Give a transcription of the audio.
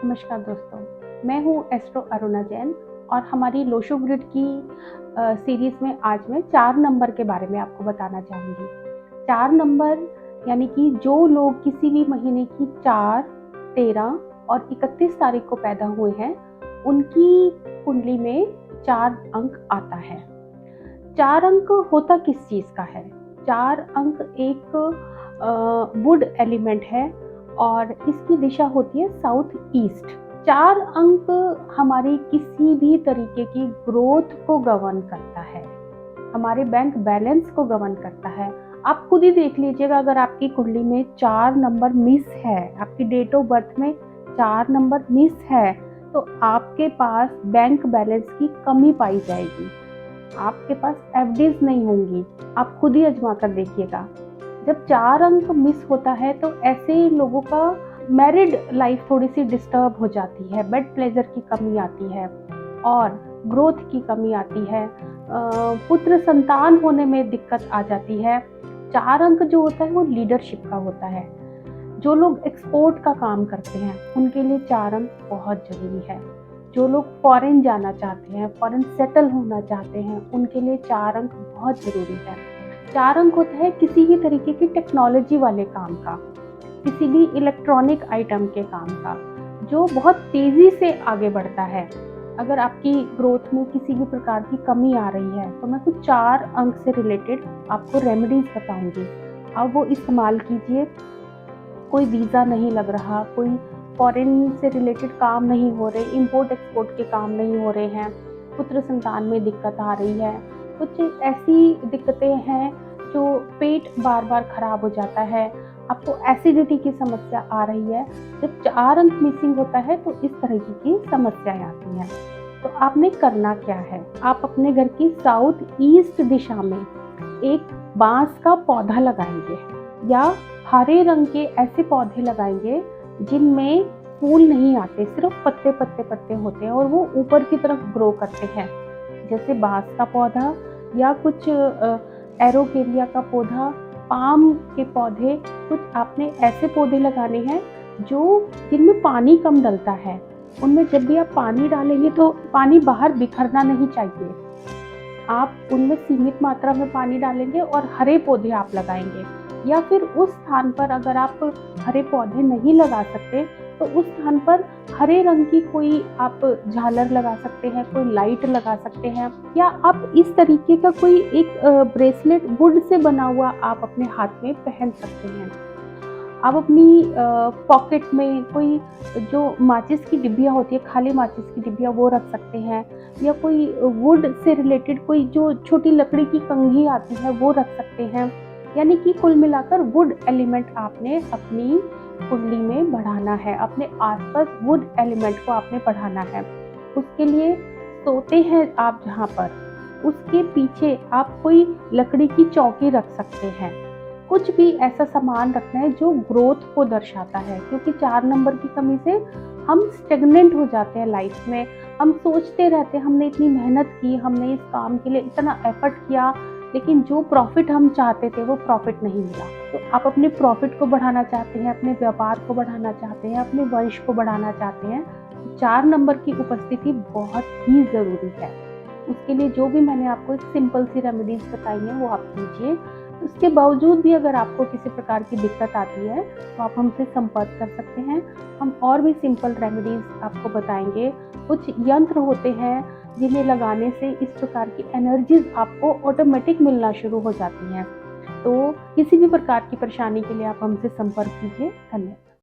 नमस्कार दोस्तों, मैं हूँ एस्ट्रो अरुणा जैन और हमारी लोशो ग्रिड की सीरीज़ में आज मैं 4 नंबर के बारे में आपको बताना चाहूँगी। 4 नंबर यानी कि जो लोग किसी भी महीने की 4, 13 और 31 तारीख को पैदा हुए हैं, उनकी कुंडली में 4 अंक आता है। 4 अंक होता किस चीज़ का है? 4 अंक एक वुड एलिमेंट है और इसकी दिशा होती है साउथ ईस्ट। 4 अंक हमारी किसी भी तरीके की ग्रोथ को गवर्न करता है, हमारे बैंक बैलेंस को गवर्न करता है। आप खुद ही देख लीजिएगा, अगर आपकी कुंडली में 4 नंबर मिस है, आपकी डेट ऑफ बर्थ में 4 नंबर मिस है, तो आपके पास बैंक बैलेंस की कमी पाई जाएगी, आपके पास एफडीज नहीं होंगी। आप खुद ही आजमा कर देखिएगा। जब 4 अंक मिस होता है तो ऐसे लोगों का मैरिड लाइफ थोड़ी सी डिस्टर्ब हो जाती है, बेड प्लेजर की कमी आती है और ग्रोथ की कमी आती है, पुत्र संतान होने में दिक्कत आ जाती है। 4 अंक जो होता है वो लीडरशिप का होता है। जो लोग एक्सपोर्ट का काम करते हैं उनके लिए 4 अंक बहुत ज़रूरी है। जो लोग फॉरेन जाना चाहते हैं, फॉरेन सेटल होना चाहते हैं, उनके लिए 4 अंक बहुत ज़रूरी है। 4 अंक होता है किसी भी तरीके की टेक्नोलॉजी वाले काम का, किसी भी इलेक्ट्रॉनिक आइटम के काम का, जो बहुत तेज़ी से आगे बढ़ता है। अगर आपकी ग्रोथ में किसी भी प्रकार की कमी आ रही है तो मैं कुछ 4 अंक से रिलेटेड आपको रेमेडीज़ बताऊंगी। अब वो इस्तेमाल कीजिए। कोई वीज़ा नहीं लग रहा, कोई फॉरेन से रिलेटेड काम नहीं हो रहे, इंपोर्ट एक्सपोर्ट के काम नहीं हो रहे हैं, पुत्र संतान में दिक्कत आ रही है, कुछ ऐसी दिक्कतें हैं जो पेट बार बार खराब हो जाता है, आपको एसिडिटी की समस्या आ रही है। जब 4 अंक मिसिंग होता है तो इस तरह की समस्याएं आती हैं। तो आपने करना क्या है, आप अपने घर की साउथ ईस्ट दिशा में एक बांस का पौधा लगाएंगे या हरे रंग के ऐसे पौधे लगाएंगे जिनमें फूल नहीं आते, सिर्फ पत्ते पत्ते पत्ते होते हैं और वो ऊपर की तरफ ग्रो करते हैं, जैसे बांस का पौधा या कुछ एरोकेरिया का पौधा, पाम के पौधे। कुछ आपने ऐसे पौधे लगाने हैं जिनमें पानी कम डलता है। उनमें जब भी आप पानी डालेंगे तो पानी बाहर बिखरना नहीं चाहिए, आप उनमें सीमित मात्रा में पानी डालेंगे और हरे पौधे आप लगाएंगे। या फिर उस स्थान पर अगर आप हरे पौधे नहीं लगा सकते तो उस स्थान पर हरे रंग की कोई आप झालर लगा सकते हैं, कोई लाइट लगा सकते हैं, या आप इस तरीके का कोई एक ब्रेसलेट वुड से बना हुआ आप अपने हाथ में पहन सकते हैं। आप अपनी पॉकेट में कोई जो माचिस की डिब्बियाँ होती है, खाली माचिस की डिब्बियाँ, वो रख सकते हैं, या कोई वुड से रिलेटेड कोई जो छोटी लकड़ी की कंघी आती है वो रख सकते हैं। यानी कि कुल मिलाकर वुड एलिमेंट आपने अपनी कुंडली में बढ़ाना है, अपने आसपास वुड एलिमेंट को आपने बढ़ाना है। उसके लिए सोते हैं आप जहाँ पर, उसके पीछे आप कोई लकड़ी की चौकी रख सकते हैं। कुछ भी ऐसा सामान रखना है जो ग्रोथ को दर्शाता है, क्योंकि 4 नंबर की कमी से हम स्टेगनेंट हो जाते हैं लाइफ में। हम सोचते रहते हैं हमने इतनी मेहनत की, हमने इस काम के लिए इतना एफर्ट किया, लेकिन जो प्रॉफिट हम चाहते थे वो प्रॉफिट नहीं मिला। तो आप अपने प्रॉफिट को बढ़ाना चाहते हैं, अपने व्यापार को बढ़ाना चाहते हैं, अपने वंश को बढ़ाना चाहते हैं, 4 नंबर की उपस्थिति बहुत ही ज़रूरी है। उसके लिए जो भी मैंने आपको एक सिंपल सी रेमेडीज बताई हैं वो आप कीजिए। उसके बावजूद भी अगर आपको किसी प्रकार की दिक्कत आती है तो आप हमसे संपर्क कर सकते हैं। हम और भी सिंपल रेमेडीज आपको बताएंगे। कुछ यंत्र होते हैं जिन्हें लगाने से इस प्रकार की एनर्जीज आपको ऑटोमेटिक मिलना शुरू हो जाती हैं। तो किसी भी प्रकार की परेशानी के लिए आप हमसे संपर्क कीजिए। धन्यवाद।